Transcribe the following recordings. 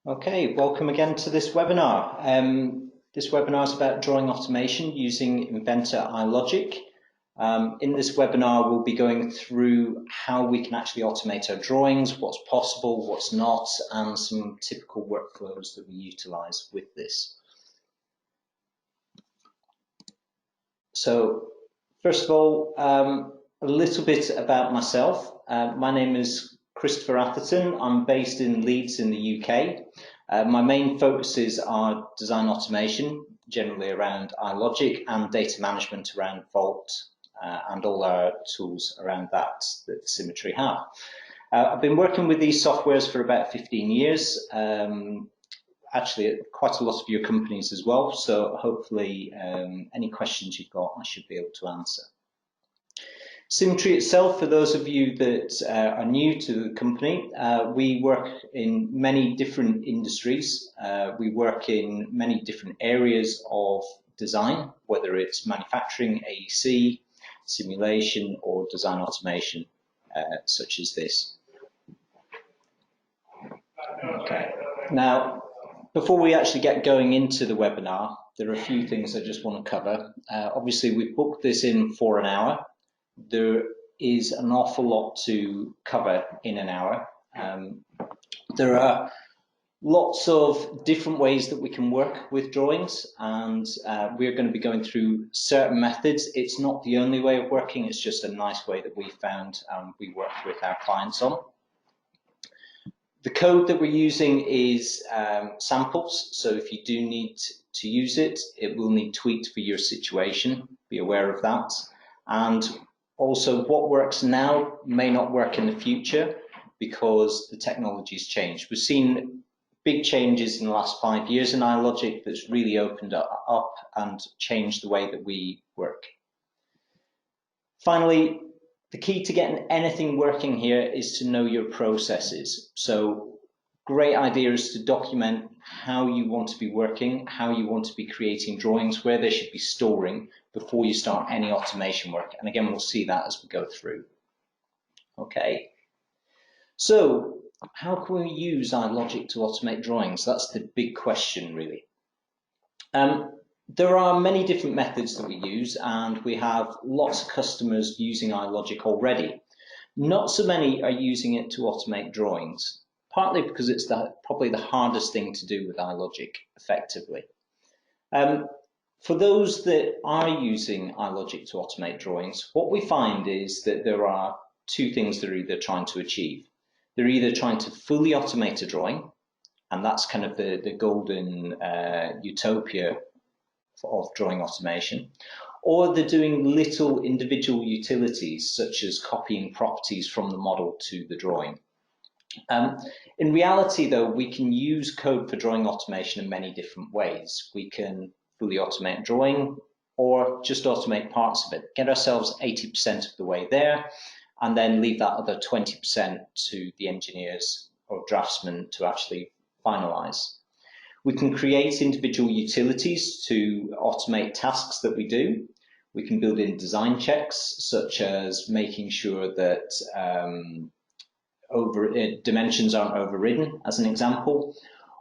Okay, welcome again to this webinar. This webinar is about drawing automation using Inventor iLogic. In this webinar, we'll be going through how we can actually automate our drawings, what's possible, what's not, and some typical workflows that we utilize with this. So, first of all, a little bit about myself. My name is Christopher Atherton. I'm based in Leeds in the UK. My main focuses are design automation, generally around iLogic, and data management around Vault and all our tools around that Symetri have. I've been working with these softwares for about 15 years, actually at quite a lot of your companies as well, so hopefully any questions you've got I should be able to answer. Symetri itself, for those of you that are new to the company, we work in many different industries. We work in many different areas of design, whether it's manufacturing, AEC, simulation, or design automation, such as this. Okay. Now, before we actually get going into the webinar, there are a few things I just want to cover. Obviously, we've booked this in for an hour. There is an awful lot to cover in an hour. There are lots of different ways that we can work with drawings, and we're going to be going through certain methods. It's not the only way of working, it's just a nice way that we found we work with our clients on. The code that we're using is samples, so if you do need to use it, it will need tweaked for your situation. Be aware of that. And also, what works now may not work in the future because the technology's changed. We've seen big changes in the last 5 years in iLogic that's really opened up and changed the way that we work. Finally, the key to getting anything working here is to know your processes. So, great idea is to document how you want to be working, how you want to be creating drawings, where they should be storing before you start any automation work. And again, we'll see that as we go through. Okay. So, how can we use iLogic to automate drawings? That's the big question, really. There are many different methods that we use, and we have lots of customers using iLogic already. Not so many are using it to automate drawings, partly because it's probably the hardest thing to do with iLogic effectively. For those that are using iLogic to automate drawings, what we find is that there are two things they're either trying to achieve. They're either trying to fully automate a drawing, and that's kind of the golden utopia of drawing automation, or they're doing little individual utilities, such as copying properties from the model to the drawing. In reality, though, we can use code for drawing automation in many different ways. We can fully automate a drawing, or just automate parts of it, get ourselves 80% of the way there, and then leave that other 20% to the engineers or draftsmen to actually finalize. We can create individual utilities to automate tasks that we do. We can build in design checks, such as making sure that dimensions aren't overridden, as an example.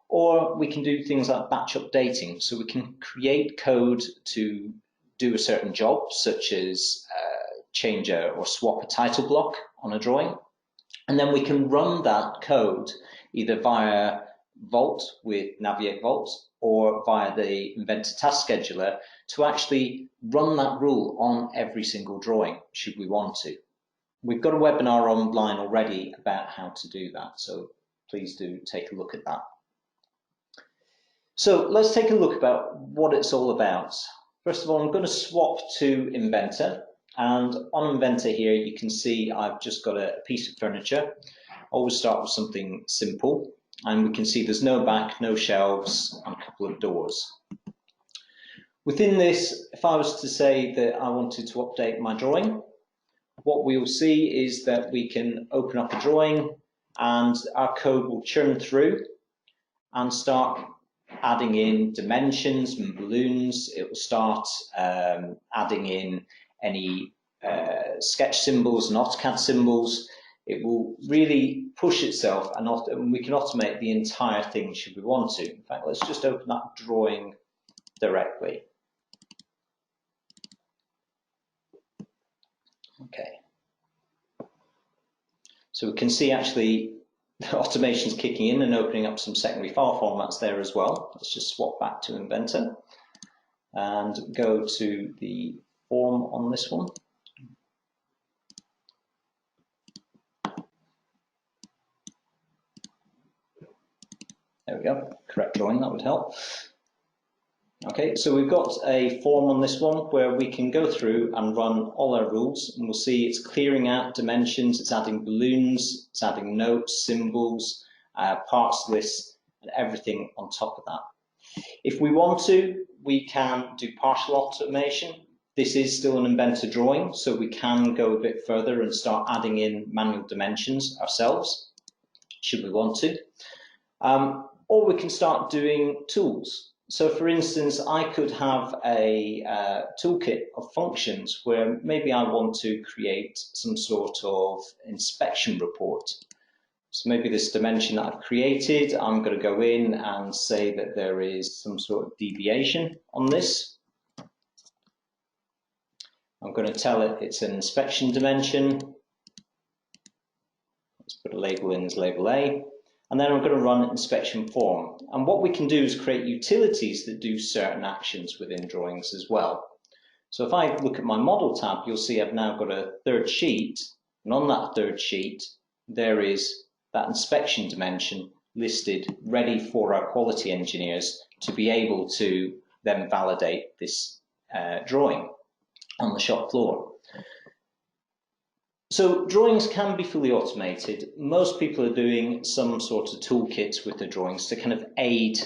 Or we can do things like batch updating. So we can create code to do a certain job, such as change or swap a title block on a drawing. And then we can run that code either via Vault with Navigate Vault or via the Inventor Task Scheduler to actually run that rule on every single drawing, should we want to. We've got a webinar online already about how to do that, so please do take a look at that. So let's take a look about what it's all about. First of all, I'm going to swap to Inventor, and on Inventor here you can see I've just got a piece of furniture. Always start with something simple, and we can see there's no back, no shelves, and a couple of doors. Within this, if I was to say that I wanted to update my drawing, what we'll see is that we can open up a drawing and our code will churn through and start adding in dimensions and balloons. It will start adding in any sketch symbols and AutoCAD symbols. it will really push itself, and we can automate the entire thing should we want to. In fact, let's just open that drawing directly. Okay. So we can see actually the automation's kicking in and opening up some secondary file formats there as well. Let's just swap back to Inventor and go to the form on this one. There we go, correct drawing, that would help. Okay, so we've got a form on this one where we can go through and run all our rules, and we'll see it's clearing out dimensions, it's adding balloons, it's adding notes, symbols, parts lists, and everything on top of that. If we want to, we can do partial automation. This is still an Inventor drawing, so we can go a bit further and start adding in manual dimensions ourselves, should we want to. Or we can start doing tools. So for instance, I could have a toolkit of functions where maybe I want to create some sort of inspection report. So maybe this dimension that I've created, I'm going to go in and say that there is some sort of deviation on this. I'm going to tell it it's an inspection dimension. Let's put a label in as label A. And then I'm going to run an inspection form. And what we can do is create utilities that do certain actions within drawings as well. So if I look at my model tab, you'll see I've now got a third sheet. And on that third sheet, there is that inspection dimension listed, ready for our quality engineers to be able to then validate this drawing on the shop floor. So drawings can be fully automated. Most people are doing some sort of toolkits with the drawings to kind of aid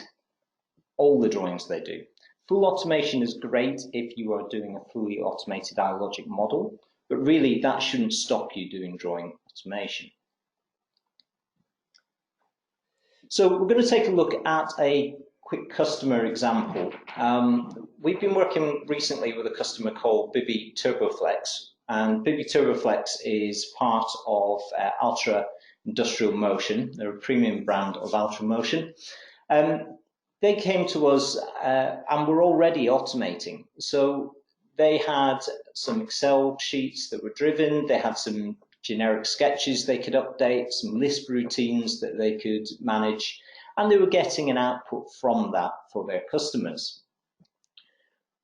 all the drawings they do. Full automation is great if you are doing a fully automated iLogic model, but really that shouldn't stop you doing drawing automation. So we're going to take a look at a quick customer example. We've been working recently with a customer called Bibi Turboflex. And Bibi Turboflex is part of Ultra Industrial Motion. They're a premium brand of Ultra Motion. They came to us and were already automating. So they had some Excel sheets that were driven. They had some generic sketches they could update, some Lisp routines that they could manage, and they were getting an output from that for their customers.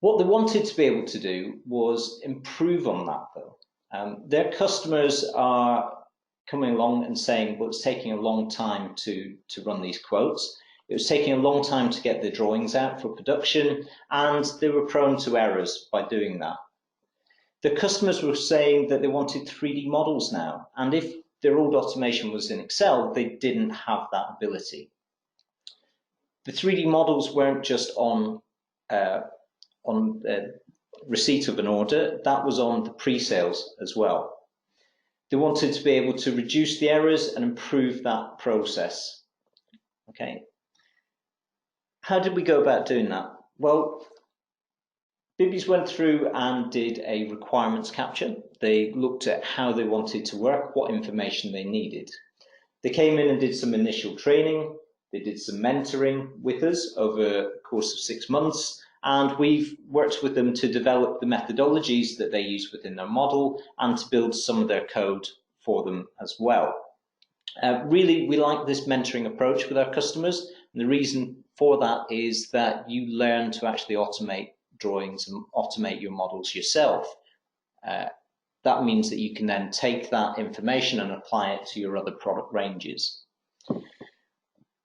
What they wanted to be able to do was improve on that, though. Their customers are coming along and saying, well, it's taking a long time to run these quotes. It was taking a long time to get the drawings out for production, and they were prone to errors by doing that. The customers were saying that they wanted 3D models now, and if their old automation was in Excel, they didn't have that ability. The 3D models weren't just on receipt of an order, that was on the pre-sales as well. They wanted to be able to reduce the errors and improve that process. Okay. How did we go about doing that? Well, Bibi's went through and did a requirements capture. They looked at how they wanted to work, what information they needed. They came in and did some initial training. They did some mentoring with us over the course of 6 months. And we've worked with them to develop the methodologies that they use within their model and to build some of their code for them as well. Really, we like this mentoring approach with our customers. And the reason for that is that you learn to actually automate drawings and automate your models yourself. That means that you can then take that information and apply it to your other product ranges.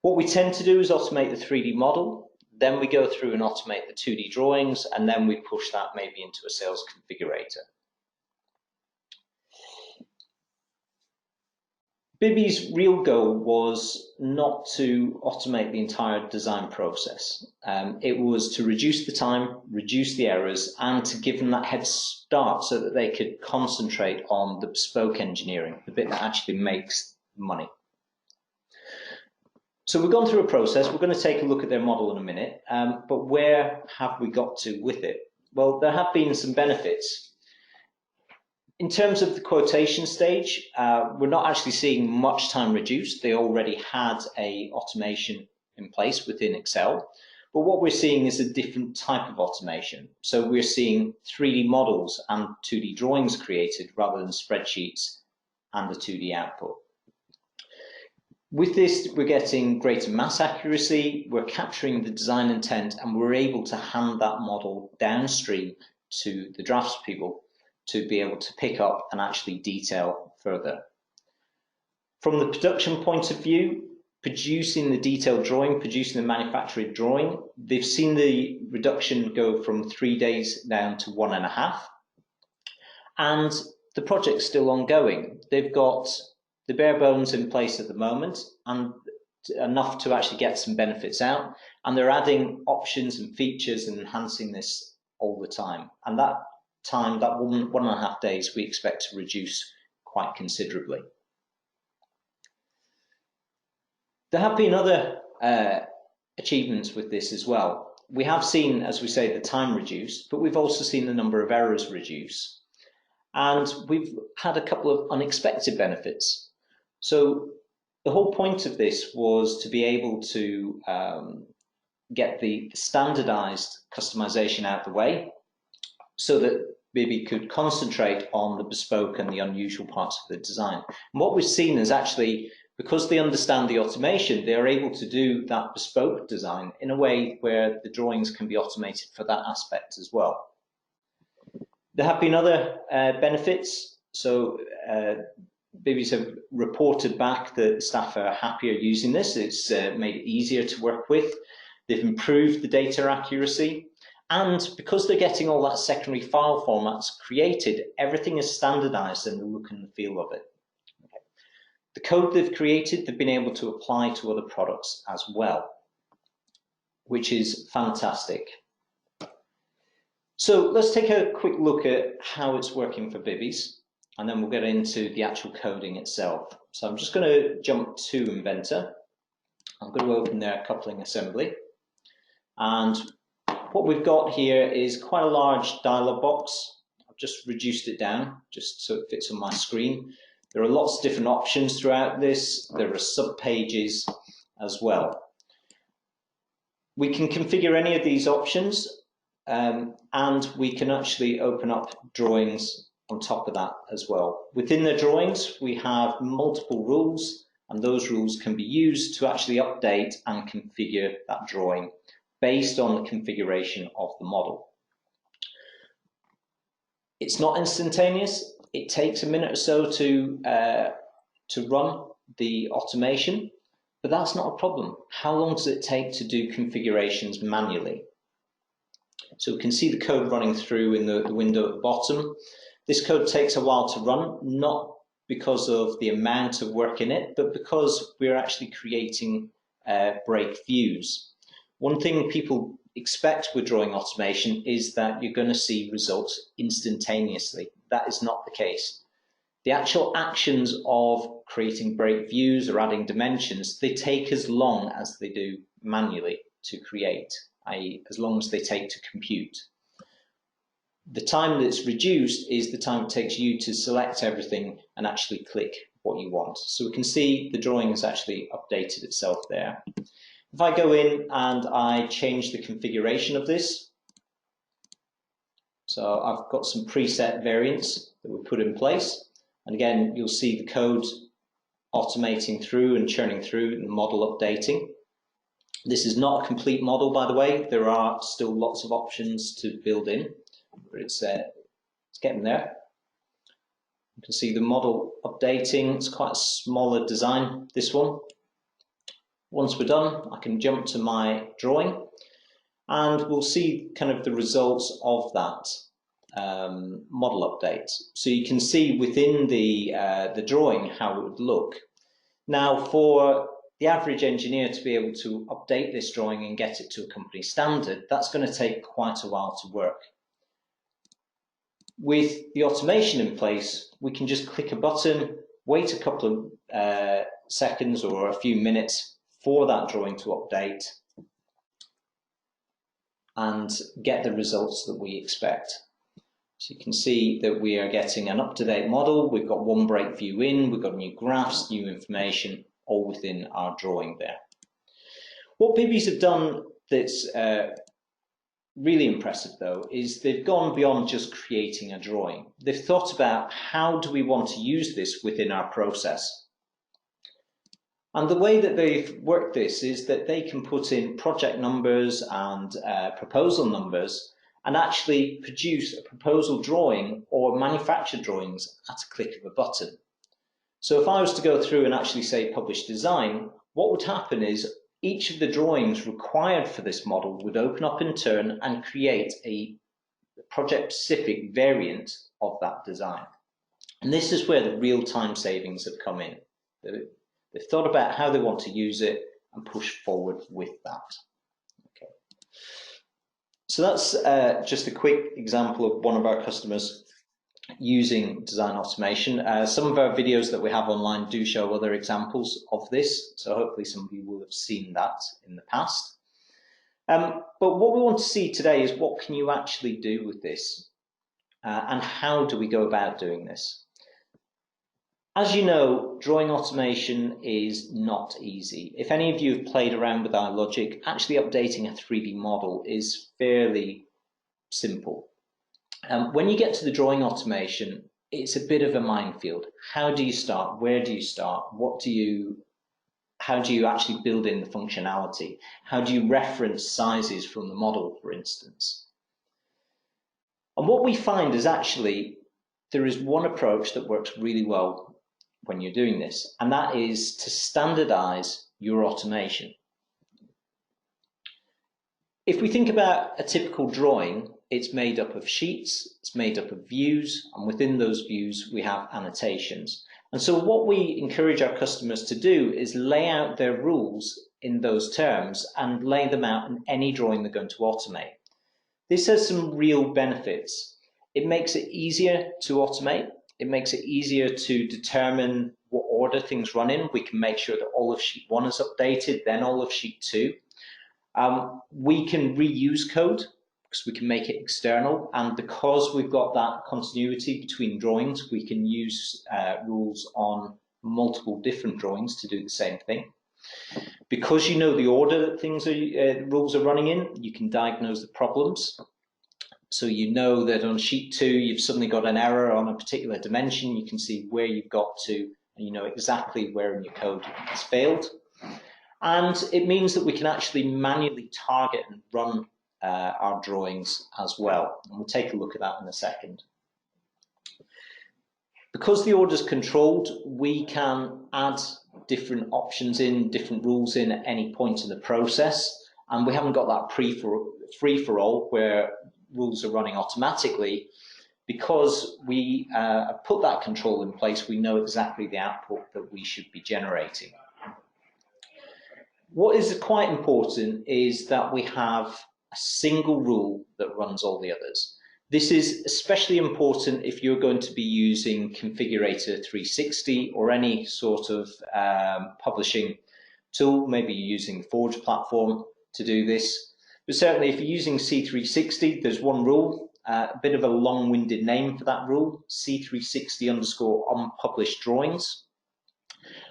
What we tend to do is automate the 3D model. Then we go through and automate the 2D drawings, and then we push that maybe into a sales configurator. Bibi's real goal was not to automate the entire design process. It was to reduce the time, reduce the errors, and to give them that head start so that they could concentrate on the bespoke engineering, the bit that actually makes money. So we've gone through a process. We're going to take a look at their model in a minute, but where have we got to with it? Well, there have been some benefits. In terms of the quotation stage, we're not actually seeing much time reduced. They already had a automation in place within Excel. But what we're seeing is a different type of automation. So we're seeing 3D models and 2D drawings created rather than spreadsheets and the 2D output. With this, we're getting greater mass accuracy, we're capturing the design intent, and we're able to hand that model downstream to the draftspeople to be able to pick up and actually detail further. From the production point of view, producing the detailed drawing, producing the manufactured drawing, they've seen the reduction go from 3 days down to 1.5. And the project's still ongoing. They've got the bare bones in place at the moment and enough to actually get some benefits out. And they're adding options and features and enhancing this all the time. And that time, that 1.5 days, we expect to reduce quite considerably. There have been other achievements with this as well. We have seen, as we say, the time reduced, but we've also seen the number of errors reduce. And we've had a couple of unexpected benefits. So the whole point of this was to be able to get the standardized customization out of the way so that Bibby could concentrate on the bespoke and the unusual parts of the design. And what we've seen is actually, because they understand the automation, they're able to do that bespoke design in a way where the drawings can be automated for that aspect as well. There have been other benefits. So Bibbies have reported back that staff are happier using this. It's made it easier to work with. They've improved the data accuracy. And because they're getting all that secondary file formats created, everything is standardized in the look and the feel of it. The code they've created, they've been able to apply to other products as well, which is fantastic. So let's take a quick look at how it's working for Bibbies, and then we'll get into the actual coding itself. So I'm just going to jump to Inventor. I'm going to open their coupling assembly. And what we've got here is quite a large dialog box. I've just reduced it down just so it fits on my screen. There are lots of different options throughout this. There are sub-pages as well. We can configure any of these options, and we can actually open up drawings on top of that as well. Within the drawings, we have multiple rules, and those rules can be used to actually update and configure that drawing based on the configuration of the model. It's not instantaneous. It takes a minute or so to run the automation, but that's not a problem. How long does it take to do configurations manually? So we can see the code running through in the window at the bottom. This code takes a while to run, not because of the amount of work in it, but because we're actually creating break views. One thing people expect with drawing automation is that you're going to see results instantaneously. That is not the case. The actual actions of creating break views or adding dimensions, they take as long as they do manually to create, i.e. as long as they take to compute. The time that's reduced is the time it takes you to select everything and actually click what you want. So we can see the drawing has actually updated itself there. If I go in and I change the configuration of this, so I've got some preset variants that we put in place. And again, you'll see the code automating through and churning through and the model updating. This is not a complete model, by the way. There are still lots of options to build in, but it's getting there. You can see the model updating. It's quite a smaller design, this one. Once we're done, I can jump to my drawing and we'll see kind of the results of that model update. So you can see within the drawing how it would look. Now, for the average engineer to be able to update this drawing and get it to a company standard, that's going to take quite a while to work. With the automation in place, we can just click a button, wait a couple of seconds or a few minutes for that drawing to update and get the results that we expect. So you can see that we are getting an up-to-date model. We've got one break view in, we've got new graphs, new information, all within our drawing there. What BBs have done that's really impressive though is they've gone beyond just creating a drawing. They've thought about how do we want to use this within our process. And the way that they've worked this is that they can put in project numbers and proposal numbers and actually produce a proposal drawing or manufacture drawings at a click of a button. So if I was to go through and actually say publish design, what would happen is each of the drawings required for this model would open up in turn and create a project-specific variant of that design. And this is where the real-time savings have come in. They've thought about how they want to use it and push forward with that. Okay. So that's just a quick example of one of our customers using design automation. Some of our videos that we have online do show other examples of this, so hopefully some of you will have seen that in the past. But what we want to see today is what can you actually do with this, and how do we go about doing this? As you know, drawing automation is not easy. If any of you have played around with iLogic, actually updating a 3D model is fairly simple. When you get to the drawing automation, it's a bit of a minefield. How do you start? Where do you start? How do you actually build in the functionality? How do you reference sizes from the model, for instance? And what we find is actually there is one approach that works really well when you're doing this, and that is to standardize your automation. If we think about a typical drawing, it's made up of sheets, it's made up of views, and within those views we have annotations. And so what we encourage our customers to do is lay out their rules in those terms and lay them out in any drawing they're going to automate. This has some real benefits. It makes it easier to automate. It makes it easier to determine what order things run in. We can make sure that all of sheet 1 is updated, then all of sheet 2. We can reuse code because we can make it external, and because we've got that continuity between drawings, we can use rules on multiple different drawings to do the same thing. Because you know the order that things are, rules are running in, you can diagnose the problems. So you know that on sheet 2, you've suddenly got an error on a particular dimension. You can see where you've got to, and you know exactly where in your code it's failed. And it means that we can actually manually target and run our drawings as well. And we'll take a look at that in a second. Because the order is controlled, we can add different options in, different rules in at any point in the process. And we haven't got that free-for-all where rules are running automatically. Because we put that control in place, we know exactly the output that we should be generating. What is quite important is that we have a single rule that runs all the others. This is especially important if you're going to be using Configurator 360 or any sort of publishing tool. Maybe you're using the Forge platform to do this. But certainly if you're using C360, there's one rule, a bit of a long-winded name for that rule, C360_unpublished drawings.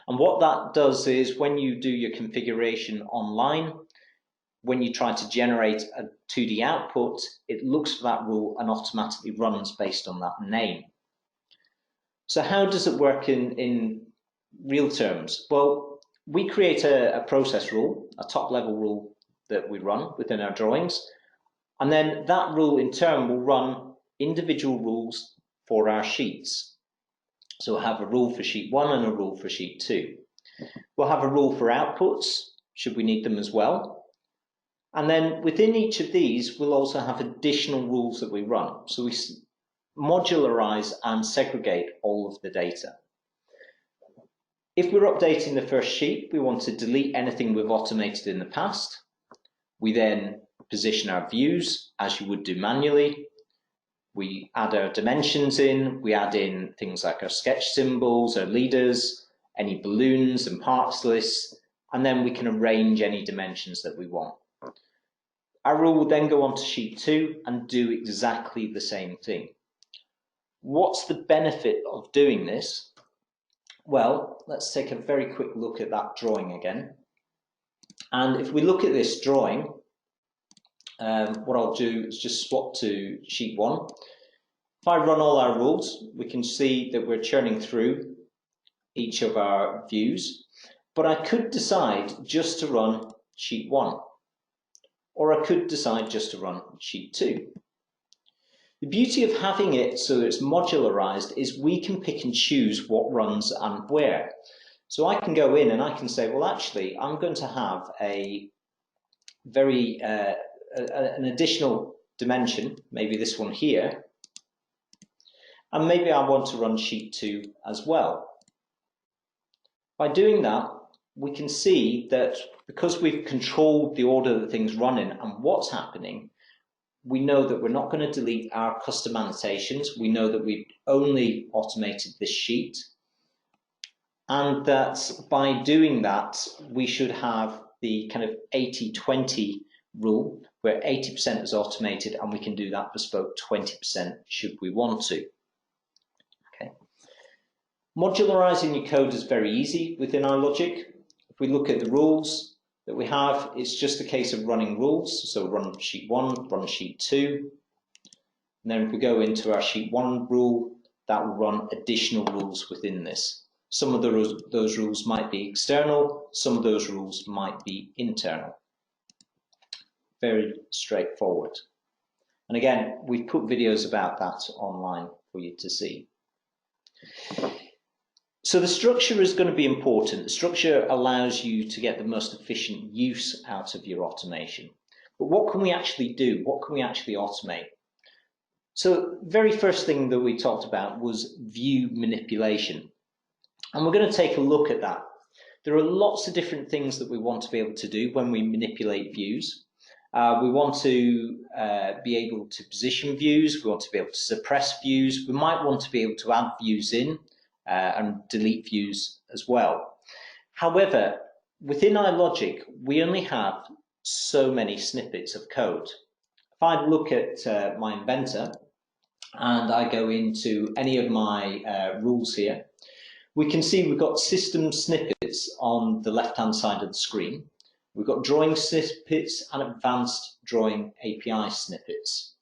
And what that does is when you do your configuration online, when you try to generate a 2D output, it looks for that rule and automatically runs based on that name. So how does it work in real terms? Well, we create a process rule, a top-level rule that we run within our drawings, and then that rule in turn will run individual rules for our sheets. So we'll have a rule for sheet 1 and a rule for sheet 2. We'll have a rule for outputs, should we need them as well. And then within each of these, we'll also have additional rules that we run. So we modularize and segregate all of the data. If we're updating the first sheet, we want to delete anything we've automated in the past. We then position our views as you would do manually. We add our dimensions in, we add in things like our sketch symbols, our leaders, any balloons and parts lists, and then we can arrange any dimensions that we want. Our rule will then go on to sheet 2 and do exactly the same thing. What's the benefit of doing this? Well, let's take a very quick look at that drawing again. And if we look at this drawing, what I'll do is just swap to sheet 1. If I run all our rules, we can see that we're churning through each of our views, but I could decide just to run sheet 1, or I could decide just to run sheet 2. The beauty of having it so it's modularized is we can pick and choose what runs and where. So I can go in and I can say, well, actually, I'm going to have a very an additional dimension, maybe this one here, and maybe I want to run sheet 2 as well. By doing that, we can see that because we've controlled the order that things run in and what's happening, we know that we're not going to delete our custom annotations. We know that we've only automated this sheet, and that by doing that, we should have the kind of 80-20 rule, where 80% is automated, and we can do that bespoke 20% should we want to. Okay. Modularizing your code is very easy within iLogic. If we look at the rules that we have, it's just a case of running rules. So run sheet 1, run sheet 2. And then if we go into our sheet 1 rule, that will run additional rules within this. Some of those rules might be external, some of those rules might be internal. Very straightforward. And again, we've put videos about that online for you to see. So the structure is going to be important. The structure allows you to get the most efficient use out of your automation. But what can we actually do? What can we actually automate? So the very first thing that we talked about was view manipulation. And we're going to take a look at that. There are lots of different things that we want to be able to do when we manipulate views. We want to be able to position views. We want to be able to suppress views. We might want to be able to add views in and delete views as well. However, within iLogic, we only have so many snippets of code. If I look at my Inventor and I go into any of my rules here, we can see we've got system snippets on the left-hand side of the screen. We've got drawing snippets and advanced drawing API snippets.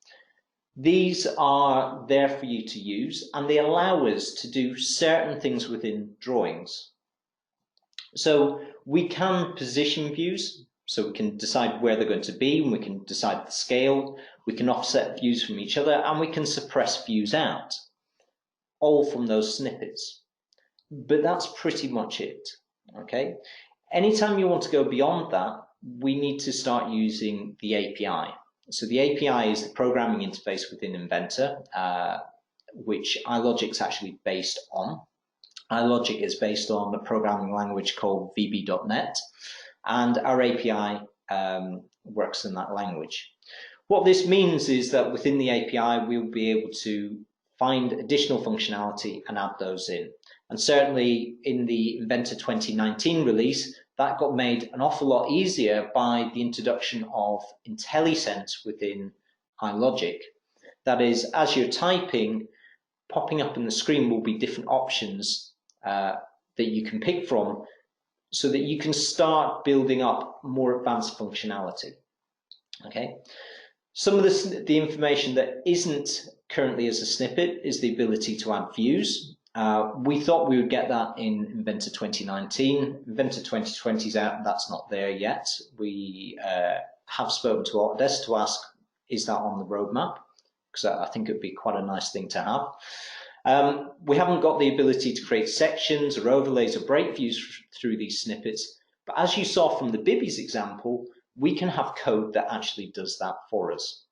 These are there for you to use, and they allow us to do certain things within drawings. So we can position views, so we can decide where they're going to be, and we can decide the scale, we can offset views from each other, and we can suppress views out, all from those snippets. But that's pretty much it, okay? Anytime you want to go beyond that, we need to start using the API. So the API is the programming interface within Inventor, which iLogic is actually based on. iLogic is based on a programming language called VB.NET, and our API works in that language. What this means is that within the API, we'll be able to find additional functionality and add those in. And certainly in the Inventor 2019 release, that got made an awful lot easier by the introduction of IntelliSense within iLogic. That is, as you're typing, popping up on the screen will be different options that you can pick from so that you can start building up more advanced functionality. Okay. Some of the information that isn't currently as a snippet is the ability to add views. We thought we would get that in Inventor 2019. Inventor 2020 is out, that's not there yet. We have spoken to Autodesk to ask, is that on the roadmap? Because I think it would be quite a nice thing to have. We haven't got the ability to create sections or overlays or break views through these snippets, but as you saw from the Bibby's example, we can have code that actually does that for us.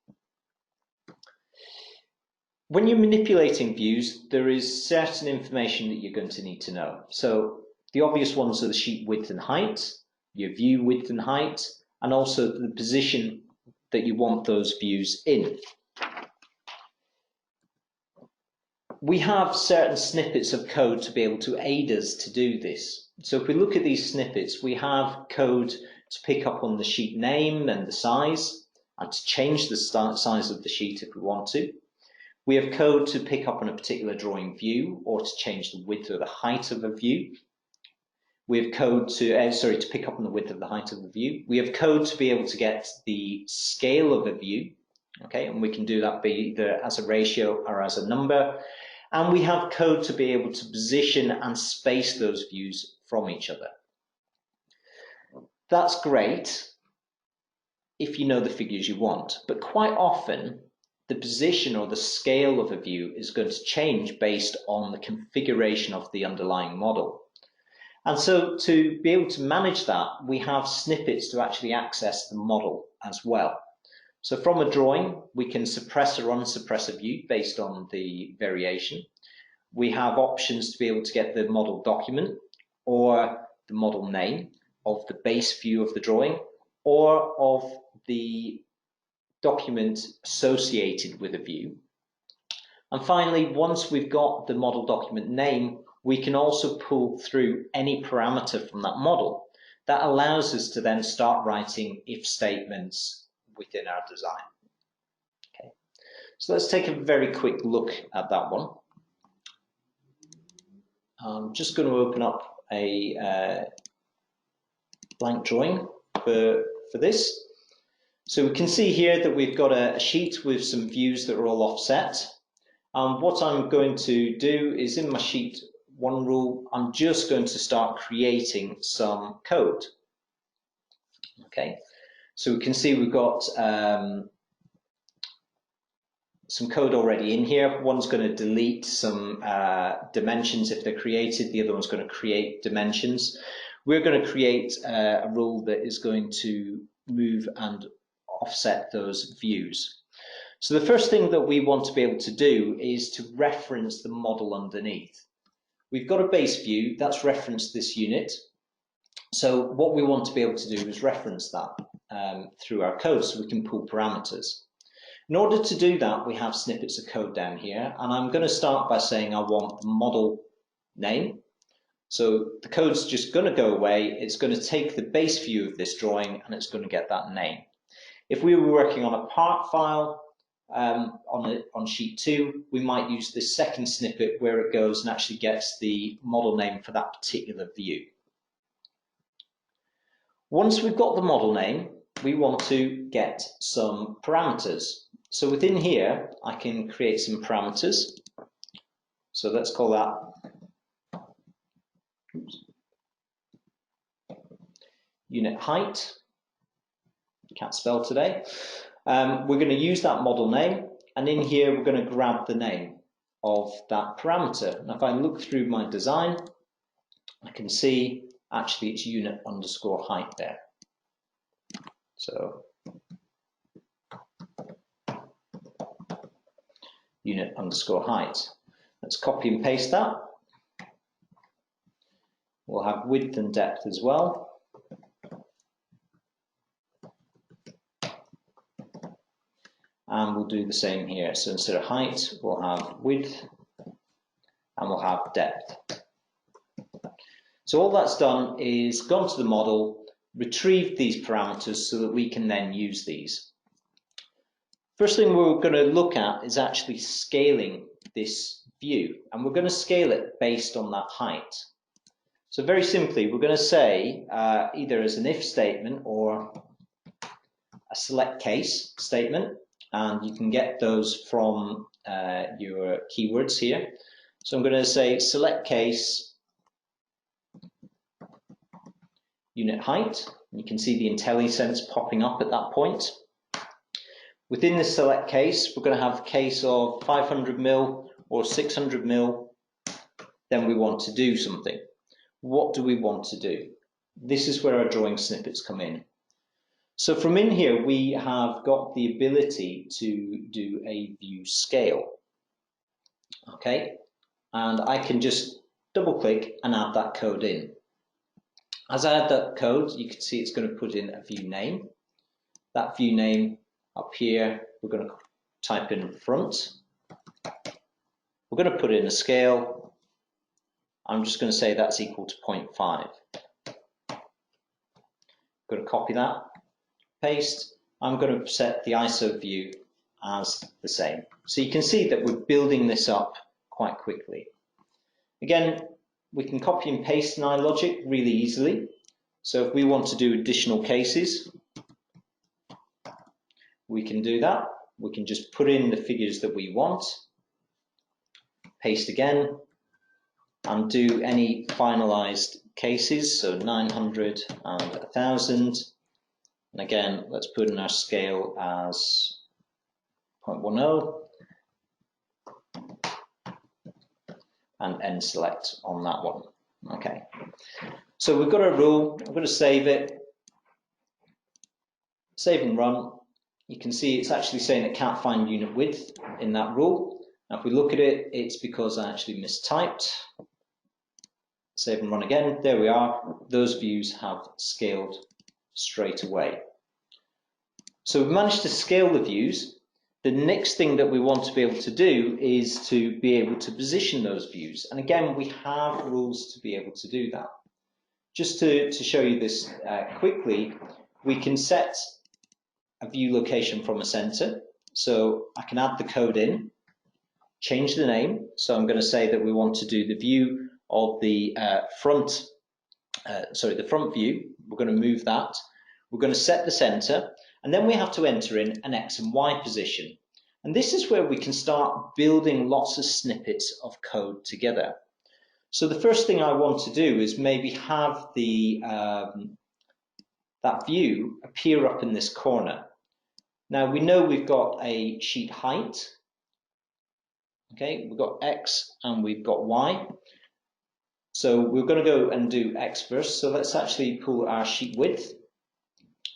When you're manipulating views, there is certain information that you're going to need to know. So the obvious ones are the sheet width and height, your view width and height, and also the position that you want those views in. We have certain snippets of code to be able to aid us to do this. So if we look at these snippets, we have code to pick up on the sheet name and the size, and to change the size of the sheet if we want to. We have code to pick up on a particular drawing view or to change the width or the height of a view. We have code to pick up on the width of the height of the view. We have code to be able to get the scale of a view, okay, and we can do that either as a ratio or as a number. And we have code to be able to position and space those views from each other. That's great if you know the figures you want, but quite often the position or the scale of a view is going to change based on the configuration of the underlying model. And so to be able to manage that, we have snippets to actually access the model as well. So from a drawing, we can suppress or unsuppress a view based on the variation. We have options to be able to get the model document or the model name of the base view of the drawing or of the document associated with a view. And finally, once we've got the model document name, we can also pull through any parameter from that model. That allows us to then start writing if statements within our design. Okay, so let's take a very quick look at that one. I'm just going to open up a blank drawing for this. So we can see here that we've got a sheet with some views that are all offset. What I'm going to do is in my sheet one rule, I'm just going to start creating some code. Okay, so we can see we've got some code already in here. One's going to delete some dimensions if they're created, the other one's going to create dimensions. We're going to create a rule that is going to move and offset those views. So the first thing that we want to be able to do is to reference the model underneath. We've got a base view that's referenced this unit. So what we want to be able to do is reference that through our code so we can pull parameters. In order to do that, we have snippets of code down here, and I'm going to start by saying I want model name. So the code's just going to go away. It's going to take the base view of this drawing and it's going to get that name. If we were working on a part file on sheet 2, we might use this second snippet where it goes and actually gets the model name for that particular view. Once we've got the model name, we want to get some parameters. So within here, I can create some parameters. So let's call that unit height. Can't spell today. We're going to use that model name, and in here we're going to grab the name of that parameter. And if I look through my design, I can see actually it's unit underscore height there. So unit underscore height. Let's copy and paste that. We'll have width and depth as well. And we'll do the same here. So instead of height, we'll have width and we'll have depth. So all that's done is gone to the model, retrieved these parameters so that we can then use these. First thing we're going to look at is actually scaling this view, and we're going to scale it based on that height. So very simply, we're going to say either as an if statement or a select case statement, and you can get those from your keywords here. So I'm going to say select case unit height. You can see the IntelliSense popping up at that point. Within this select case, we're going to have a case of 500 mil or 600 mil. Then we want to do something. What do we want to do? This is where our drawing snippets come in. So from in here, we have got the ability to do a view scale. Okay, and I can just double click and add that code in. As I add that code, you can see it's going to put in a view name. That view name up here, we're going to type in front. We're going to put in a scale. I'm just going to say that's equal to 0.5. Going to copy that, paste. I'm going to set the ISO view as the same. So you can see that we're building this up quite quickly. Again, we can copy and paste in iLogic really easily. So if we want to do additional cases, we can do that. We can just put in the figures that we want, paste again, and do any finalized cases, so 900 and 1000. And again, let's put in our scale as 0.10 and end select on that one. Okay, so we've got our rule. I'm going to save it, save and run. You can see it's actually saying it can't find unit width in that rule. Now if we look at it, it's because I actually mistyped. Save and run again. There we are. Those views have scaled straight away. So we've managed to scale the views. The next thing that we want to be able to do is to be able to position those views. And again, we have rules to be able to do that. Just to show you this quickly, we can set a view location from a center. So I can add the code in, change the name. So I'm going to say that we want to do the view of the front view. We're going to move that. We're going to set the center, and then we have to enter in an X and Y position. And this is where we can start building lots of snippets of code together. So the first thing I want to do is maybe have the that view appear up in this corner. Now we know we've got a sheet height. Okay, we've got X and we've got Y. So we're going to go and do X first. So let's actually pull our sheet width.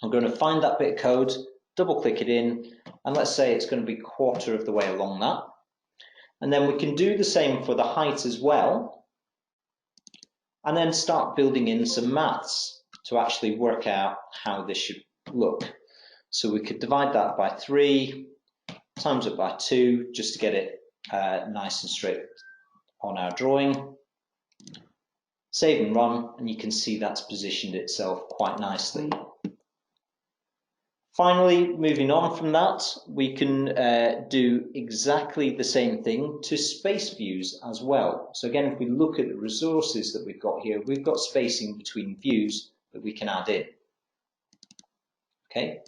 I'm going to find that bit of code, double click it in, and let's say it's going to be a quarter of the way along that. And then we can do the same for the height as well, and then start building in some maths to actually work out how this should look. So we could divide that by 3, times it by 2, just to get it nice and straight on our drawing. Save and run, and you can see that's positioned itself quite nicely. Finally, moving on from that, we can do exactly the same thing to space views as well. So again, if we look at the resources that we've got here, we've got spacing between views that we can add in. Okay,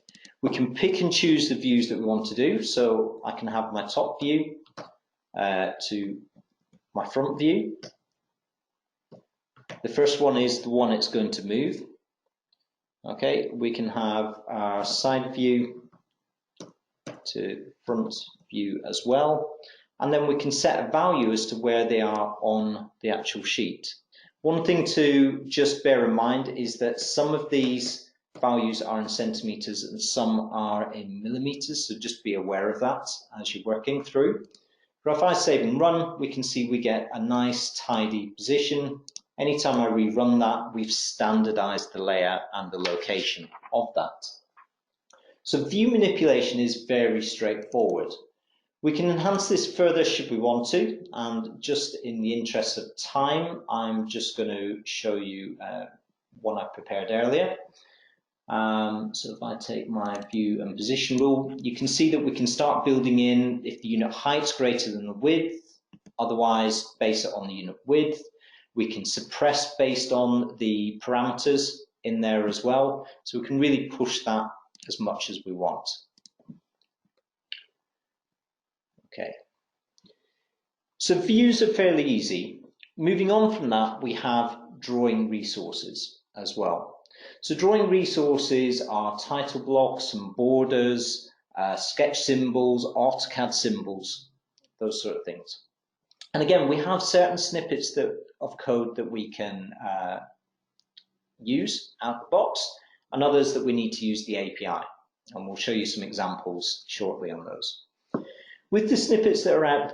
we can pick and choose the views that we want to do. So I can have my top view to my front view. The first one is the one it's going to move. Okay, we can have our side view to front view as well. And then we can set a value as to where they are on the actual sheet. One thing to just bear in mind is that some of these values are in centimeters and some are in millimeters, so just be aware of that as you're working through. But if I save and run, we can see we get a nice tidy position. Anytime I rerun that, we've standardized the layout and the location of that. So view manipulation is very straightforward. We can enhance this further should we want to, and just in the interest of time, I'm just going to show you one I prepared earlier. So if I take my view and position rule, you can see that we can start building in if the unit height's greater than the width, otherwise base it on the unit width. We can suppress based on the parameters in there as well. So we can really push that as much as we want. Okay. So views are fairly easy. Moving on from that, we have drawing resources as well. So drawing resources are title blocks and borders, sketch symbols, AutoCAD symbols, those sort of things. And again, we have certain snippets of code that we can use out of the box, and others that we need to use the API. And we'll show you some examples shortly on those. With the snippets that are out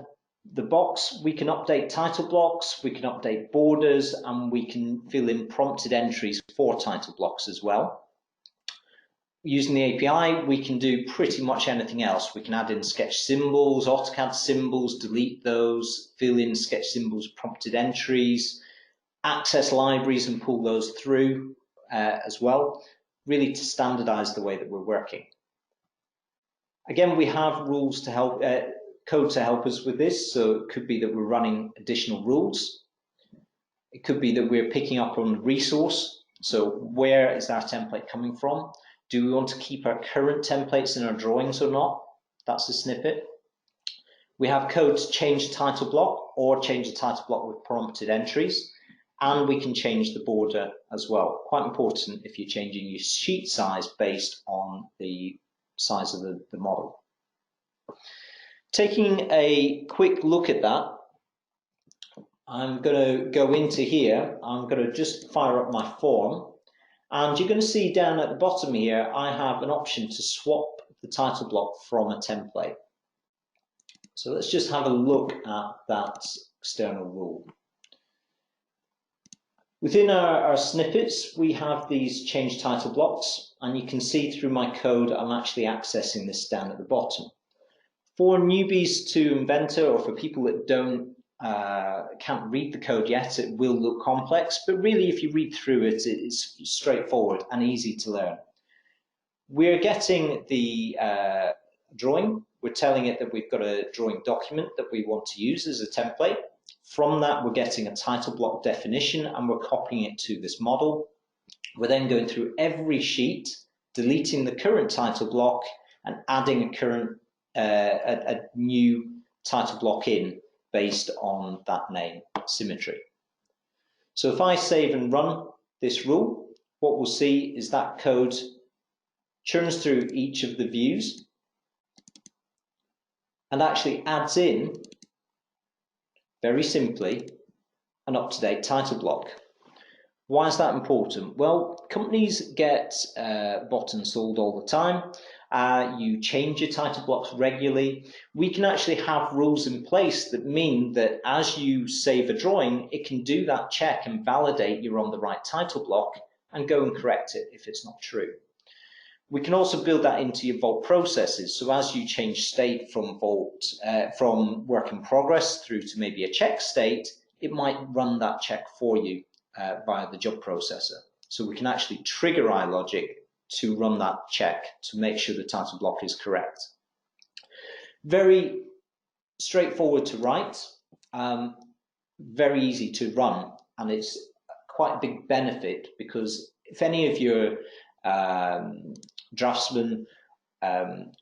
the box, we can update title blocks, we can update borders, and we can fill in prompted entries for title blocks as well. Using the API, we can do pretty much anything else. We can add in sketch symbols, AutoCAD symbols, delete those, fill in sketch symbols, prompted entries, access libraries and pull those through as well, really to standardize the way that we're working. Again, we have rules to help, code to help us with this. So it could be that we're running additional rules. It could be that we're picking up on the resource. So where is our template coming from? Do we want to keep our current templates in our drawings or not? That's a snippet. We have code to change the title block or change the title block with prompted entries. And we can change the border as well. Quite important if you're changing your sheet size based on the size of the model. Taking a quick look at that, I'm going to go into here. I'm going to just fire up my form. And you're going to see down at the bottom here, I have an option to swap the title block from a template. So let's just have a look at that external rule. Within our snippets, we have these change title blocks, and you can see through my code, I'm actually accessing this down at the bottom. For newbies to Inventor, or for people that can't read the code yet, it will look complex, but really if you read through it, it's straightforward and easy to learn. We're getting the drawing. We're telling it that we've got a drawing document that we want to use as a template. From that, we're getting a title block definition and we're copying it to this model. We're then going through every sheet, deleting the current title block and adding a new title block in based on that name, Symetri. So if I save and run this rule, what we'll see is that code churns through each of the views and actually adds in, very simply, an up-to-date title block. Why is that important? Well, companies get bought and sold all the time. You change your title blocks regularly. We can actually have rules in place that mean that as you save a drawing, it can do that check and validate you're on the right title block and go and correct it if it's not true. We can also build that into your Vault processes. So as you change state from Vault, from work in progress through to maybe a check state, it might run that check for you via the job processor. So we can actually trigger iLogic to run that check to make sure the title block is correct. Very straightforward to write, very easy to run, and it's quite a big benefit because if any of your draftsmen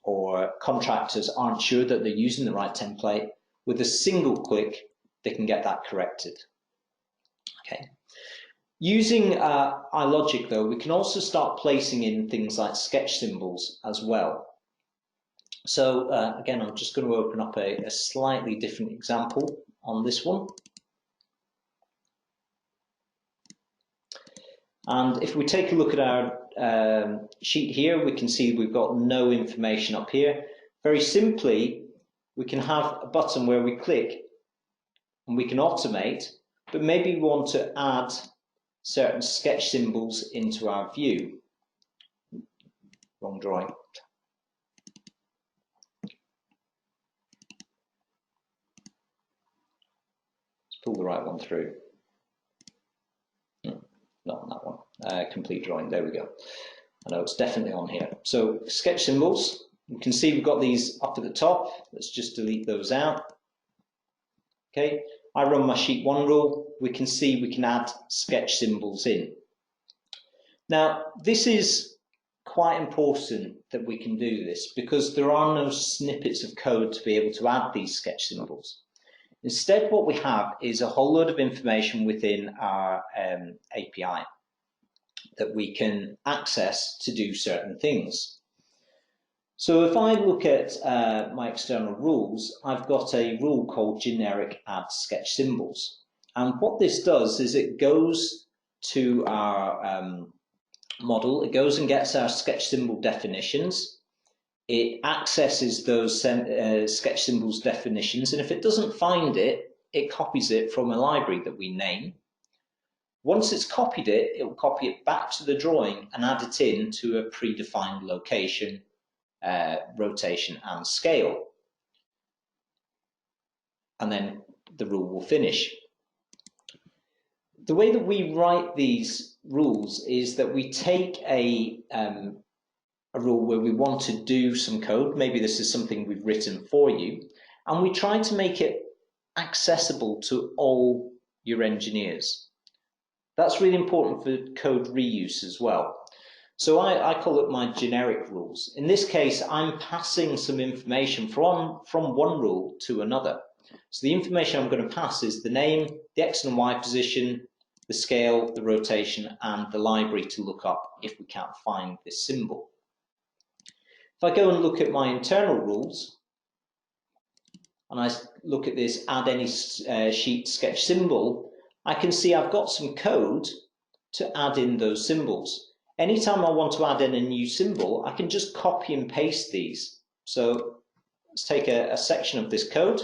or contractors aren't sure that they're using the right template, with a single click, they can get that corrected. Okay. Using iLogic, though, we can also start placing in things like sketch symbols as well. So again, I'm just going to open up a slightly different example on this one. And if we take a look at our sheet here, we can see we've got no information up here. Very simply, we can have a button where we click and we can automate, but maybe we want to add certain sketch symbols into our view. Wrong drawing. Let's pull the right one through. Not on that one. Complete drawing, there we go. I know it's definitely on here. So sketch symbols, you can see we've got these up at the top. Let's just delete those out. Okay, I run my sheet 1 rule. We can see we can add sketch symbols in. Now, this is quite important that we can do this because there are no snippets of code to be able to add these sketch symbols. Instead, what we have is a whole load of information within our API that we can access to do certain things. So if I look at my external rules, I've got a rule called generic add sketch symbols. And what this does is it goes to our model, it goes and gets our sketch symbol definitions. It accesses those sketch symbols definitions, and if it doesn't find it, it copies it from a library that we name. Once it's copied it, it will copy it back to the drawing and add it in to a predefined location, rotation and scale. And then the rule will finish. The way that we write these rules is that we take a a rule where we want to do some code. Maybe this is something we've written for you, and we try to make it accessible to all your engineers. That's really important for code reuse as well. So I call it my generic rules. In this case, I'm passing some information from one rule to another. So the information I'm going to pass is the name, the X and Y position, the scale, the rotation, and the library to look up if we can't find this symbol. If I go and look at my internal rules, and I look at this add any sheet sketch symbol, I can see I've got some code to add in those symbols. Anytime I want to add in a new symbol, I can just copy and paste these. So let's take a section of this code.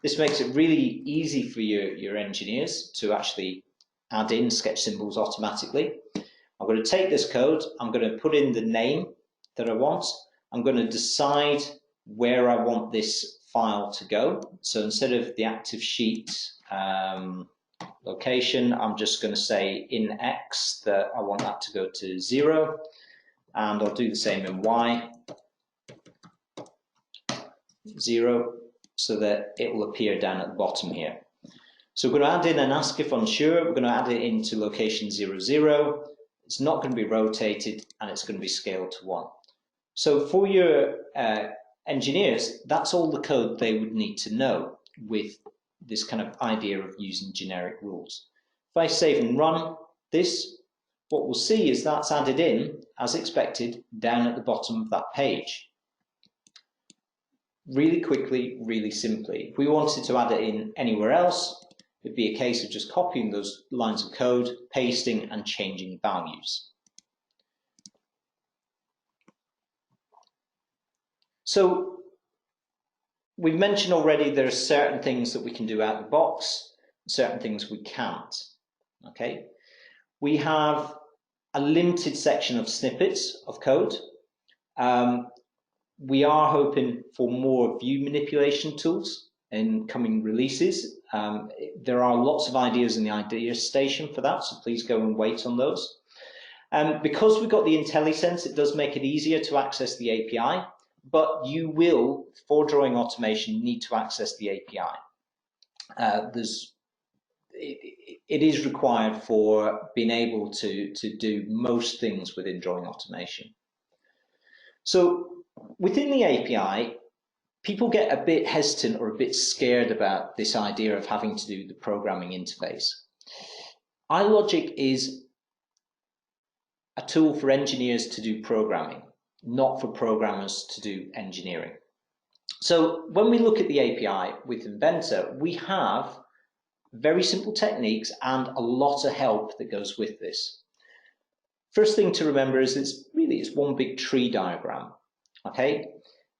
This makes it really easy for your engineers to actually add in sketch symbols automatically. I'm going to take this code, I'm going to put in the name that I want, I'm going to decide where I want this file to go. So instead of the active sheet location, I'm just going to say in X that I want that to go to 0, and I'll do the same in Y, 0, so that it will appear down at the bottom here. So we're going to add in an ask if unsure, we're going to add it into location 0, 0. It's not going to be rotated, and it's going to be scaled to 1. So for your engineers, that's all the code they would need to know with this kind of idea of using generic rules. If I save and run this, what we'll see is that's added in, as expected, down at the bottom of that page. Really quickly, really simply. If we wanted to add it in anywhere else, it'd be a case of just copying those lines of code, pasting, and changing values. So we've mentioned already there are certain things that we can do out of the box, certain things we can't. Okay, we have a limited section of snippets of code. We are hoping for more view manipulation tools in coming releases. There are lots of ideas in the idea station for that, so please go and wait on those. Because we've got the IntelliSense, it does make it easier to access the API. But you will, for drawing automation, need to access the API. It is required for being able to do most things within drawing automation. So within the API, people get a bit hesitant or a bit scared about this idea of having to do the programming interface. iLogic is a tool for engineers to do programming, not for programmers to do engineering. So when we look at the API with Inventor, we have very simple techniques and a lot of help that goes with this. First thing to remember is it's one big tree diagram. Okay,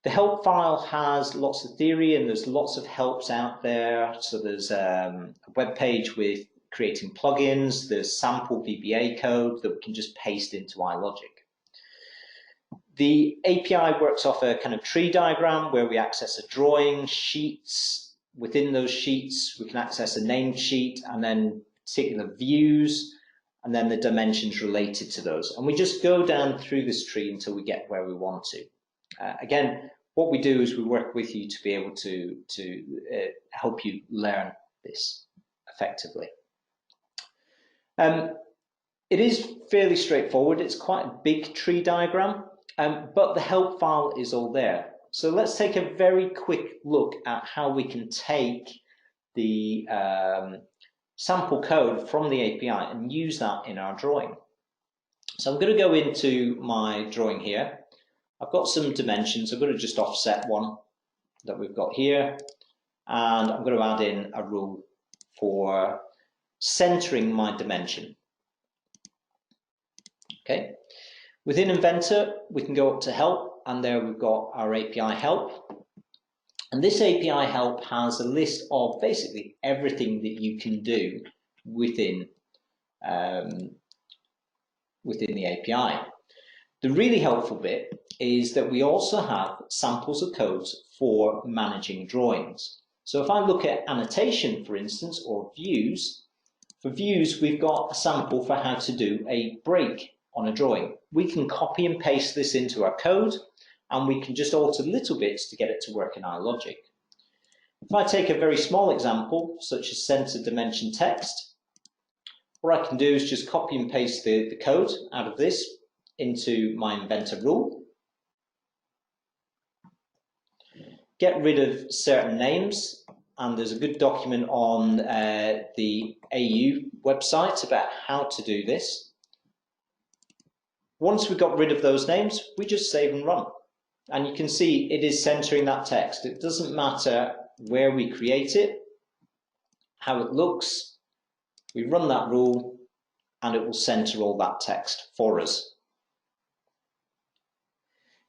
the help file has lots of theory and there's lots of helps out there. So there's a web page with creating plugins, there's sample VBA code that we can just paste into iLogic. The API works off a kind of tree diagram where we access a drawing, sheets. Within those sheets, we can access a named sheet and then particular views and then the dimensions related to those. And we just go down through this tree until we get where we want to. Again, what we do is we work with you to be able to help you learn this effectively. It is fairly straightforward. It's quite a big tree diagram. But the help file is all there. So let's take a very quick look at how we can take the sample code from the API and use that in our drawing. So I'm going to go into my drawing here. I've got some dimensions. I'm going to just offset one that we've got here. And I'm going to add in a rule for centering my dimension. Okay. Within Inventor, we can go up to help, and there we've got our API help. And this API help has a list of basically everything that you can do within the API. The really helpful bit is that we also have samples of codes for managing drawings. So if I look at annotation, for instance, or views, for views, we've got a sample for how to do a break on a drawing. We can copy and paste this into our code, and we can just alter little bits to get it to work in iLogic. If I take a very small example, such as center dimension text, what I can do is just copy and paste the code out of this into my Inventor rule. Get rid of certain names, and there's a good document on the AU website about how to do this. Once we've got rid of those names, we just save and run. And you can see it is centering that text. It doesn't matter where we create it, how it looks. We run that rule and it will center all that text for us.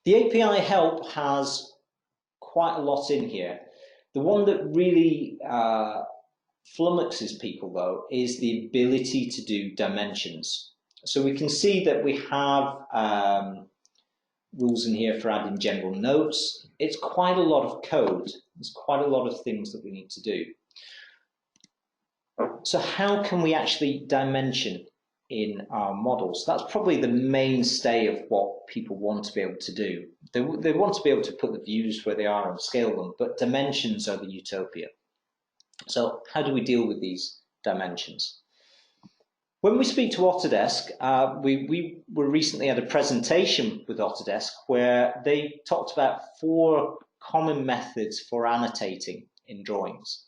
The API help has quite a lot in here. The one that really flummoxes people though is the ability to do dimensions. So we can see that we have rules in here for adding general notes. It's quite a lot of code. There's quite a lot of things that we need to do. So how can we actually dimension in our models? That's probably the mainstay of what people want to be able to do. They want to be able to put the views where they are and scale them, but dimensions are the utopia. So how do we deal with these dimensions? When we speak to Autodesk, we were recently at a presentation with Autodesk where they talked about 4 common methods for annotating in drawings.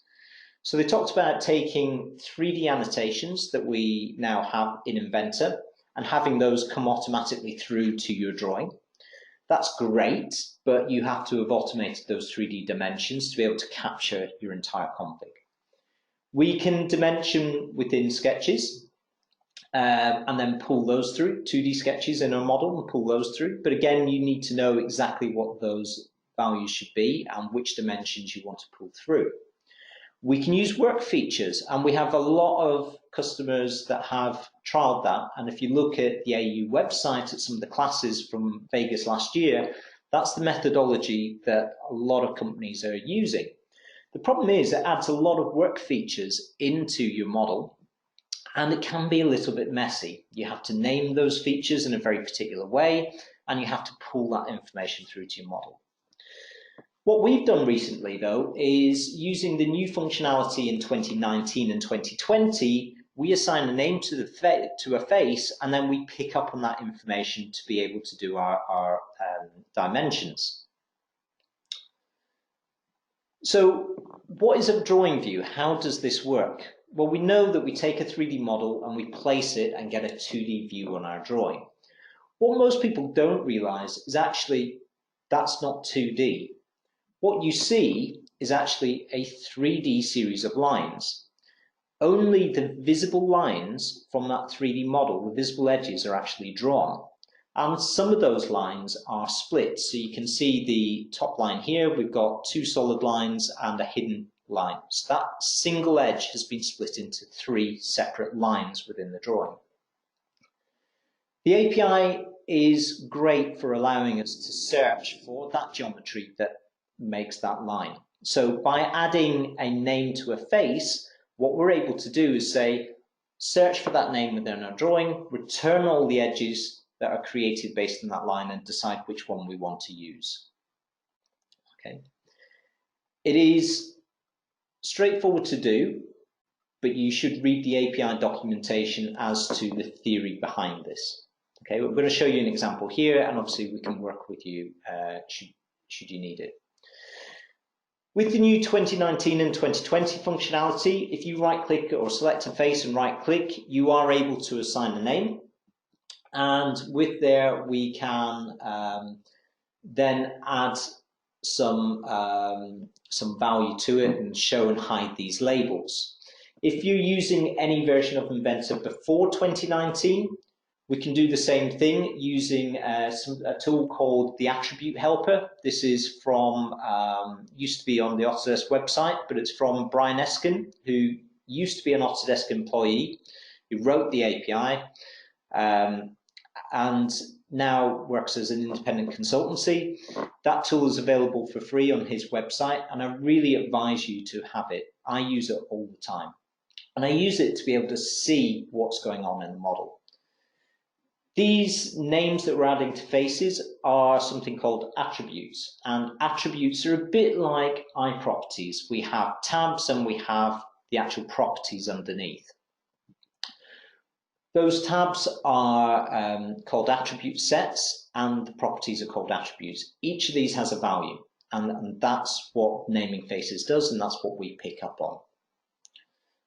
So they talked about taking 3D annotations that we now have in Inventor and having those come automatically through to your drawing. That's great, but you have to have automated those 3D dimensions to be able to capture your entire config. We can dimension within sketches and then pull those through, 2D sketches in our model and pull those through. But again, you need to know exactly what those values should be and which dimensions you want to pull through. We can use work features, and we have a lot of customers that have trialed that. And if you look at the AU website at some of the classes from Vegas last year, that's the methodology that a lot of companies are using. The problem is it adds a lot of work features into your model, and it can be a little bit messy. You have to name those features in a very particular way, and you have to pull that information through to your model. What we've done recently, though, is using the new functionality in 2019 and 2020, we assign a name to a face, and then we pick up on that information to be able to do our dimensions. So what is a drawing view? How does this work? Well, we know that we take a 3D model and we place it and get a 2D view on our drawing. What most people don't realize is actually that's not 2D. What you see is actually a 3D series of lines. Only the visible lines from that 3D model, the visible edges, are actually drawn. And some of those lines are split. So you can see the top line here, we've got 2 solid lines and a hidden line. So that single edge has been split into 3 separate lines within the drawing. The API is great for allowing us to search for that geometry that makes that line. So by adding a name to a face, what we're able to do is say, search for that name within our drawing, return all the edges that are created based on that line, and decide which one we want to use. Okay. It is straightforward to do, but you should read the API documentation as to the theory behind this. Okay, we're going to show you an example here, and obviously we can work with you should you need it. With the new 2019 and 2020 functionality, if you right-click or select a face and right-click, you are able to assign a name. And with there, we can then add some value to it and show and hide these labels. If you're using any version of Inventor before 2019, we can do the same thing using a tool called the Attribute Helper. This is from, used to be on the Autodesk website, but it's from Brian Eskin, who used to be an Autodesk employee, who wrote the API, and now works as an independent consultancy. That tool is available for free on his website, and I really advise you to have it. I use it all the time. And I use it to be able to see what's going on in the model. These names that we're adding to faces are something called attributes, and attributes are a bit like iProperties. We have tabs and we have the actual properties underneath. Those tabs are called attribute sets, and the properties are called attributes. Each of these has a value, and that's what naming faces does, and that's what we pick up on.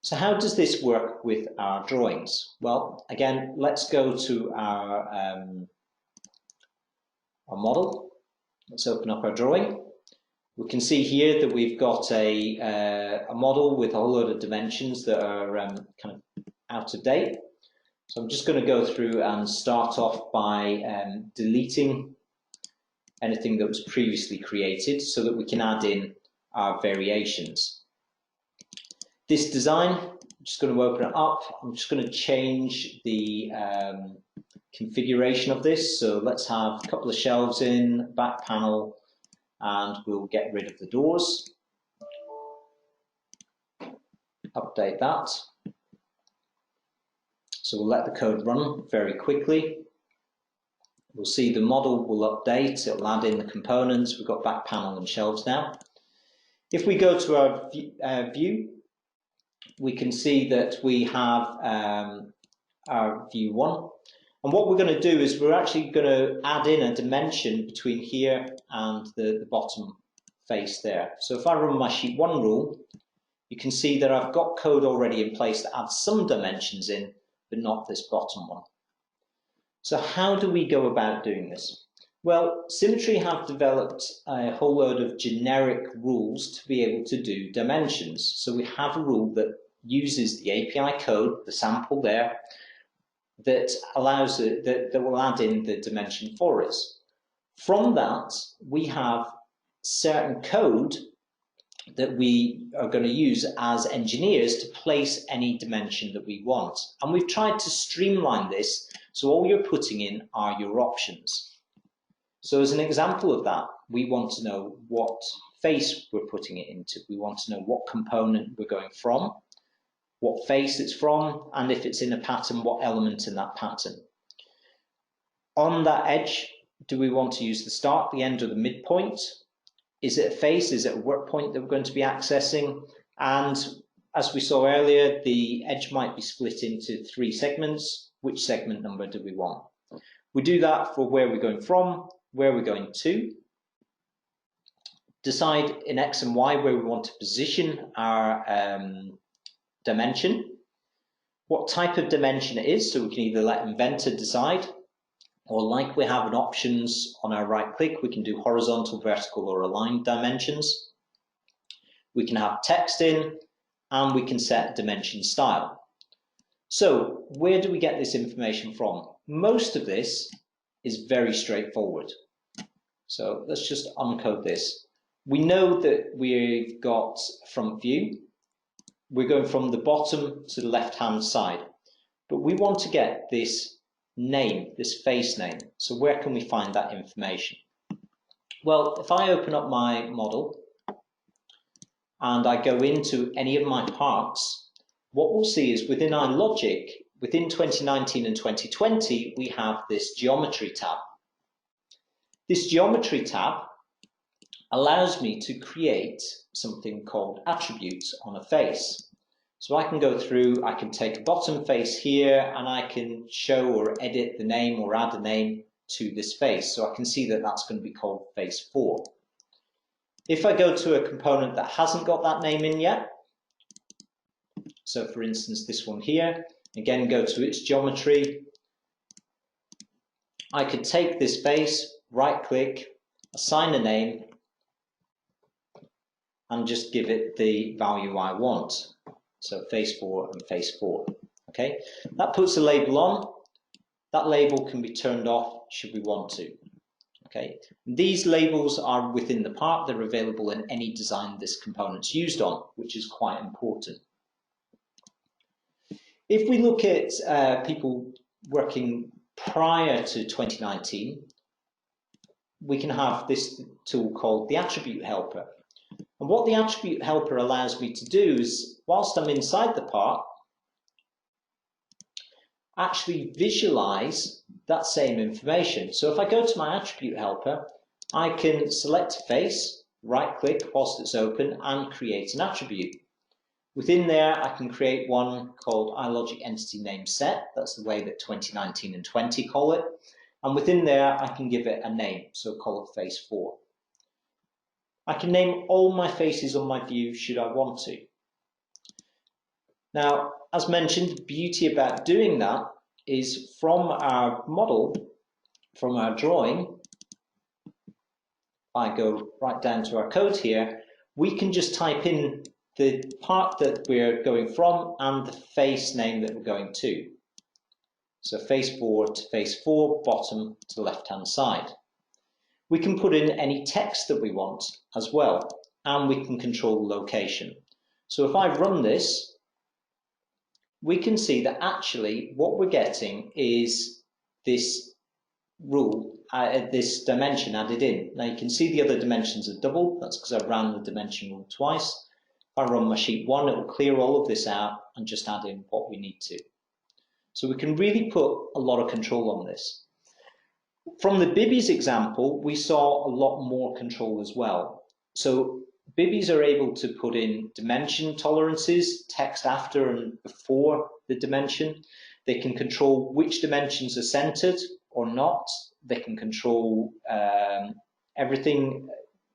So how does this work with our drawings? Well, again, let's go to our model. Let's open up our drawing. We can see here that we've got a model with a whole load of dimensions that are kind of out of date. So I'm just going to go through and start off by deleting anything that was previously created so that we can add in our variations. This design, I'm just going to open it up. I'm just going to change the configuration of this. So let's have a couple of shelves in, back panel, and we'll get rid of the doors. Update that. So we'll let the code run very quickly. We'll see the model will update, it'll add in the components. We've got back panel and shelves now. If we go to our view, we can see that we have our view 1. And what we're going to do is we're actually going to add in a dimension between here and the bottom face there. So if I run my sheet 1 rule, you can see that I've got code already in place that adds some dimensions in, but not this bottom one. So how do we go about doing this? Well, Symetri have developed a whole load of generic rules to be able to do dimensions. So we have a rule that uses the API code, the sample there, that allows it, that will add in the dimension for us. From that, we have certain code that we are going to use as engineers to place any dimension that we want. And we've tried to streamline this so all you're putting in are your options. So as an example of that, we want to know what face we're putting it into. We want to know what component we're going from, what face it's from, and if it's in a pattern, what element in that pattern. On that edge, do we want to use the start, the end, or the midpoint? Is it a face? Is it a work point that we're going to be accessing? And as we saw earlier, the edge might be split into 3 segments. Which segment number do we want? We do that for where we're going from, where we're going to. Decide in X and Y where we want to position our dimension. What type of dimension it is, so we can either let Inventor decide, or like we have in options on our right click, we can do horizontal, vertical, or aligned dimensions. We can have text in, and we can set dimension style. So where do we get this information from? Most of this is very straightforward. So let's just uncode this. We know that we've got front view. We're going from the bottom to the left-hand side, but we want to get this name, this face name. So where can we find that information? Well, if I open up my model and I go into any of my parts, what we'll see is within iLogic, within 2019 and 2020, we have this geometry tab. This geometry tab allows me to create something called attributes on a face. So I can go through, I can take a bottom face here, and I can show or edit the name or add a name to this face. So I can see that that's going to be called face 4. If I go to a component that hasn't got that name in yet, so for instance this one here, again go to its geometry, I could take this face, right click, assign a name, and just give it the value I want. So face 4 and face 4. Okay, that puts a label on. That label can be turned off should we want to. Okay, these labels are within the part. They're available in any design this component's used on, which is quite important. If we look at people working prior to 2019, we can have this tool called the attribute helper. And what the attribute helper allows me to do is, whilst I'm inside the part, actually visualize that same information. So if I go to my attribute helper, I can select a face, right click whilst it's open, and create an attribute. Within there, I can create one called iLogic Entity Name Set. That's the way that 2019 and 20 call it. And within there, I can give it a name, so call it face 4. I can name all my faces on my view should I want to. Now, as mentioned, the beauty about doing that is from our model, from our drawing, I go right down to our code here, we can just type in the part that we're going from and the face name that we're going to. So face 4 to face 4, bottom to left-hand side. We can put in any text that we want as well, and we can control the location. So if I run this, we can see that actually what we're getting is this rule, this dimension added in. Now you can see the other dimensions are double. That's because I ran the dimension rule twice. If I run my sheet 1, it will clear all of this out and just add in what we need to. So we can really put a lot of control on this. From the Bibby's example, we saw a lot more control as well. So Bibby's are able to put in dimension tolerances, text after and before the dimension. They can control which dimensions are centered or not. They can control everything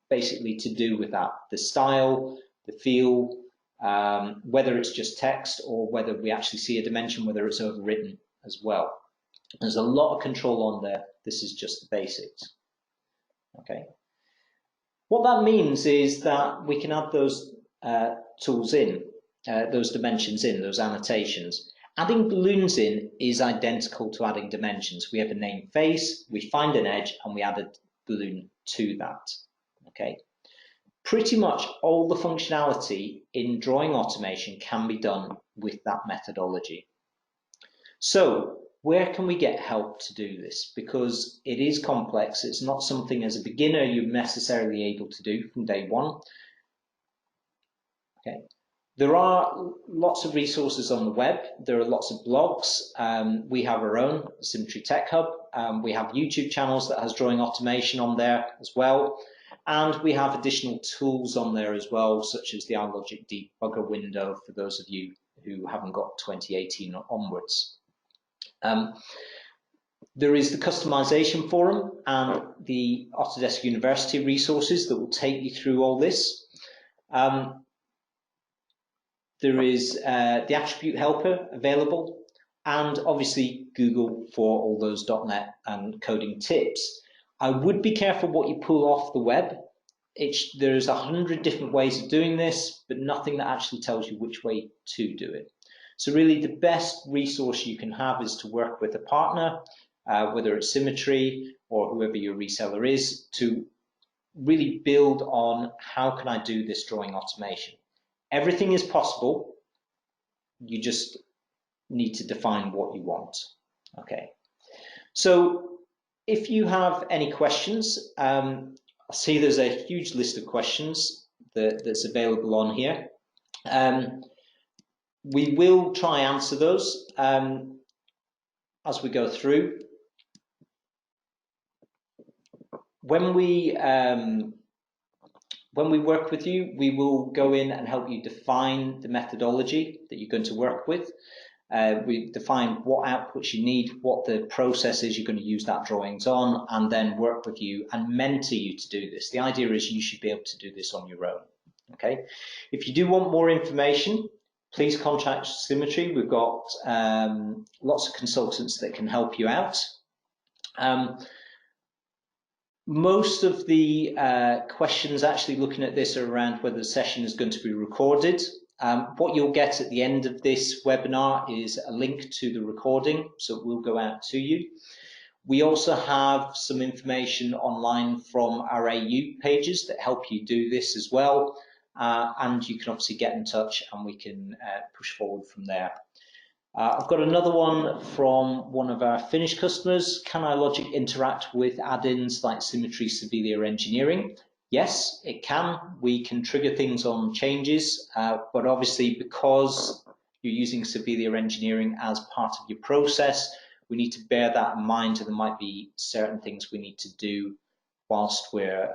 basically to do with that. The style, the feel, whether it's just text or whether we actually see a dimension, whether it's overwritten as well. There's a lot of control on there. This is just the basics. Okay. What that means is that we can add those tools in, those dimensions in, those annotations. Adding balloons in is identical to adding dimensions. We have a name face, we find an edge, and we add a balloon to that. Okay. Pretty much all the functionality in drawing automation can be done with that methodology. So, where can we get help to do this? Because it is complex. It's not something as a beginner you're necessarily able to do from day one. Okay. There are lots of resources on the web. There are lots of blogs. We have our own Symetri Tech Hub. We have YouTube channels that has drawing automation on there as well. And we have additional tools on there as well, such as the iLogic debugger window for those of you who haven't got 2018 onwards. There is the customization forum and the Autodesk University resources that will take you through all this. There is the attribute helper available, and obviously Google for all those .NET and coding tips. I would be careful what you pull off the web. There's 100 different ways of doing this, but nothing that actually tells you which way to do it. So really the best resource you can have is to work with a partner, whether it's Symetri or whoever your reseller is, to really build on how can I do this drawing automation. Everything is possible. You just need to define what you want. Okay. So if you have any questions, I see there's a huge list of questions that's available on here. We will try and answer those as we go through. When we work with you, we will go in and help you define the methodology that you're going to work with. We define what outputs you need, what the process is you're going to use that drawings on, and then work with you and mentor you to do this. The idea is you should be able to do this on your own. Okay. If you do want more information, please contact Symetri. We've got lots of consultants that can help you out. Most of the questions actually looking at this are around whether the session is going to be recorded. What you'll get at the end of this webinar is a link to the recording, so it will go out to you. We also have some information online from our AU pages that help you do this as well. And you can obviously get in touch and we can push forward from there. I've got another one from one of our Finnish customers. Can iLogic interact with add-ins like Symetri Sevilla Engineering? Yes, it can. We can trigger things on changes, but obviously because you're using Sevilla Engineering as part of your process, we need to bear that in mind, and there might be certain things we need to do whilst we're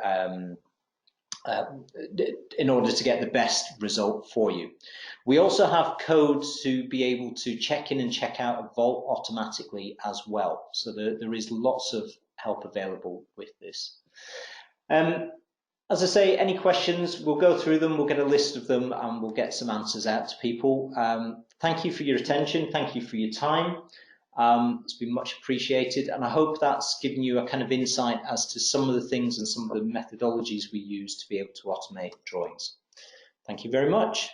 in order to get the best result for you. We also have code to be able to check in and check out a vault automatically as well. So there is lots of help available with this. As I say, any questions, we'll go through them, we'll get a list of them, and we'll get some answers out to people. Thank you for your attention, thank you for your time. It's been much appreciated, and I hope that's given you a kind of insight as to some of the things and some of the methodologies we use to be able to automate drawings. Thank you very much.